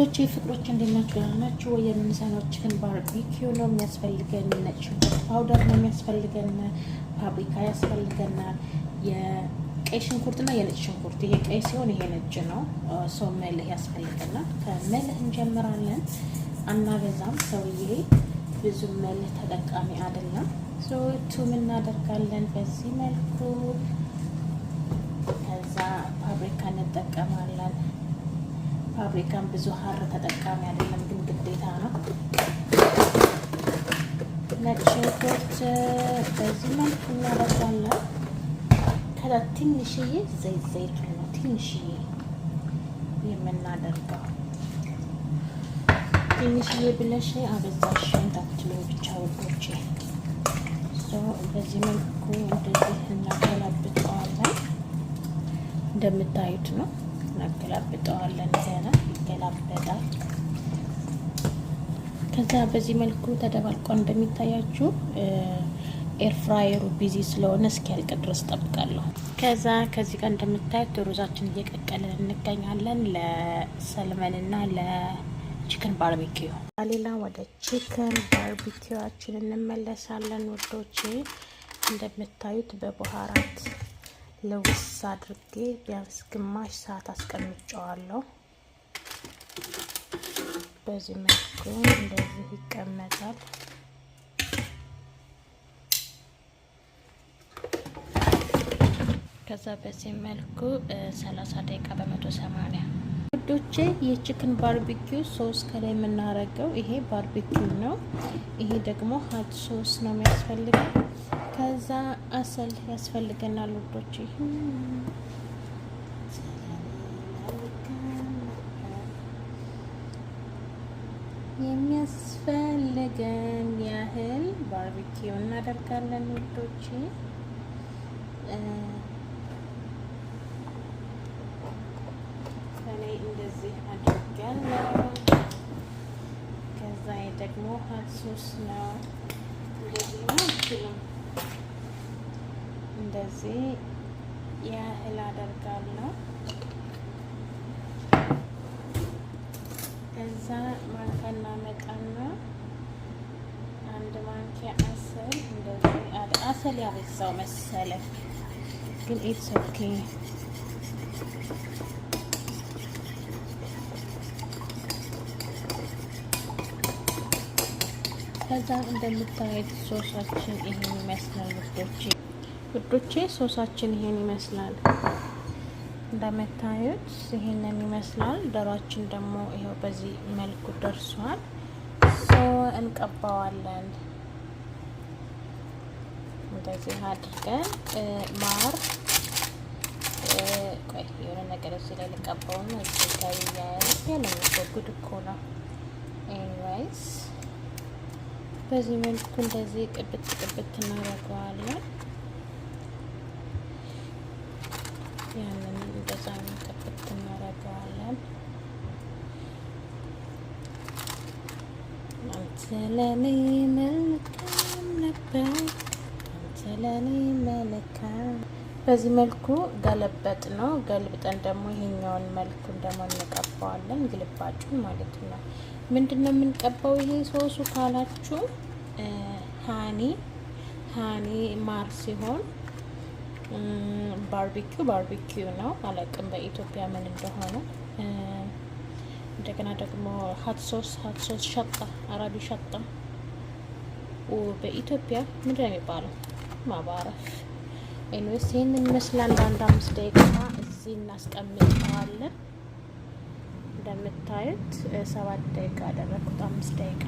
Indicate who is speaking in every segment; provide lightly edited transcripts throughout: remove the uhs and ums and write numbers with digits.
Speaker 1: ውዶቼ ፍቅሮች እንደናችሁ ያላችሁ ወይ የምንሰራው ቺክን ባርቢኪው ነው የሚያስፈልገን። ነጭ ሽንኩርት ፓውደር ነው የሚያስፈልገን። ፓፕሪካ ያስፈልገናል። የቀይ ሽንኩርትና የነጭ ሽንኩርት፣ ይሄ ቀይ ሲሆን ይሄ ነጭ ነው። ሰው መልህ ያስፈልገናል። ከመልህ እንጀምራለን። አናበዛም። ሰውዬ ብዙ መልህ ተጠቃሚ አይደለም። ቱም እናደርጋለን በዚህ መልኩ። ከዛ ፓፕሪካ እንጠቀማለን። ፓፕሪካን ብዙ ሀር ተጠቃሚ አይደለም፣ ግን ግዴታ ነው። ነጭ ሽንኩርት በዚህ መልኩ እናደርጋለን። ከዛ ትንሽዬ ዘይት ነው ትንሽዬ የምናደርገው። ትንሽዬ ብለሽ አበዛሽ እንዳትሉ ብቻ ውዶቼ። በዚህ መልኩ እንደዚህ እናገላብጠዋለን። እንደምታዩት ነው እናገላብጠዋለን። ገና ይገላበጣል። ከዛ በዚህ መልኩ ተደባልቆ እንደሚታያችሁ ኤር ፍራየሩ ቢዚ ስለሆነ እስኪያልቅ ድረስ ጠብቃለሁ። ከዛ ከዚህ ጋር እንደምታዩት ሩዛችን እየቀቀልን እንገኛለን ለሰልመንና ለቺክን ባርቢኪው። ሌላ ወደ ቺክን ባርቢኪዋችን እንመለሳለን ውዶቼ። እንደምታዩት በበኋራት ለውስ አድርጌ ቢያንስ ግማሽ ሰዓት አስቀምጨዋለሁ። በዚህ መልኩ እንደዚህ ይቀመጣል። ከዛ በዚህ መልኩ 30 ደቂቃ በ180 ውዶቼ። የቺክን ባርቢኪው ሶስ ከላይ የምናረገው ይሄ ባርቢኪው ነው። ይሄ ደግሞ ሀት ሶስ ነው የሚያስፈልገው። ከዛ አሰል ያስፈልገናል ውዶቼ። የሚያስፈልገን ያህል ባርቢኪው እናደርጋለን ውዶቼ። ከላይ እንደዚህ አድርጋለሁ። ከዛ ደግሞ ሀት ሶስ ነው። እንደዚህ ነው እንደዚህ ያህል አደርጋለሁ። ከዛ ማንኪያና መቃና አንድ ማንኪያ አሰል እንደዚህ አሰል ያበዛው መሰለ፣ ግን ኢትስ ኦኬ። ከዛ እንደምታዩት ሶሳችን ይሄን ይመስላል ውዶቼ። ሶሳችን ይሄን ይመስላል እንደምታዩት ይሄንን ይመስላል። ዶሮአችን ደግሞ ይሄው በዚህ መልኩ ደርሷል። እንቀባዋለን እንደዚህ አድርገን ማር ቆይ የሆነ ነገር እዚህ ላይ ልቀባውና እዚህ ጋር ያለ ጉድ እኮ ነው። ኤኒዌይስ በዚህ መልኩ እንደዚህ ቅብት እናደርገዋለን። ያንን እንደዛ ቅብት እናደርገዋለን። አንተ ለኔ መልካም ነበር፣ አንተ ለኔ መልካም። በዚህ መልኩ ገለበጥ ነው። ገልብጠን ደግሞ ይሄኛውን መልኩን ደግሞ እንቀባዋለን፣ ግልባጩን ማለት ነው። ምንድነው የምንቀባው? ይሄ ሶሱ ካላችሁ ሃኒ ማር ሲሆን ባርቢኪው ነው። አላውቅም በኢትዮጵያ ምን እንደሆነ። እንደገና ደግሞ ሀት ሶስ ሸጣ አረቢ ሸጣ በኢትዮጵያ ምንድነው የሚባለው? ማባረፍ። ኤኒዌይስ ይሄንን ይመስላል። አንድ 5 ደቂቃ እዚህ እናስቀምጠዋለን። እንደምታዩት 7 ደቂቃ አደረኩት፣ 5 ደቂቃ።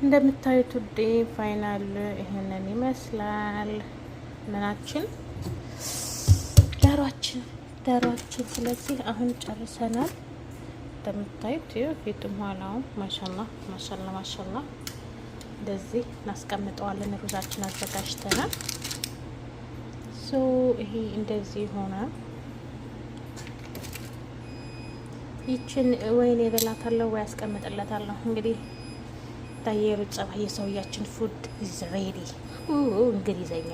Speaker 1: እንደምታዩት ውዴ ፋይናል ይሄንን ይመስላል። ምናችን ዳሯችን። ስለዚህ አሁን ጨርሰናል። እንደምታዩት ፊቱም ኋላውም ማሻላ እንደዚህ እናስቀምጠዋለን። ሩዛችን አዘጋጅተናል። ይሄ እንደዚህ ሆነ። ይችን ወይኔ እበላታለሁ ወይ አስቀምጥለታለሁ። እንግዲህ ታየሩ ጸባይ የሰውያችን ፉድ ኢዝ ሬዲ እንግሊዘኛ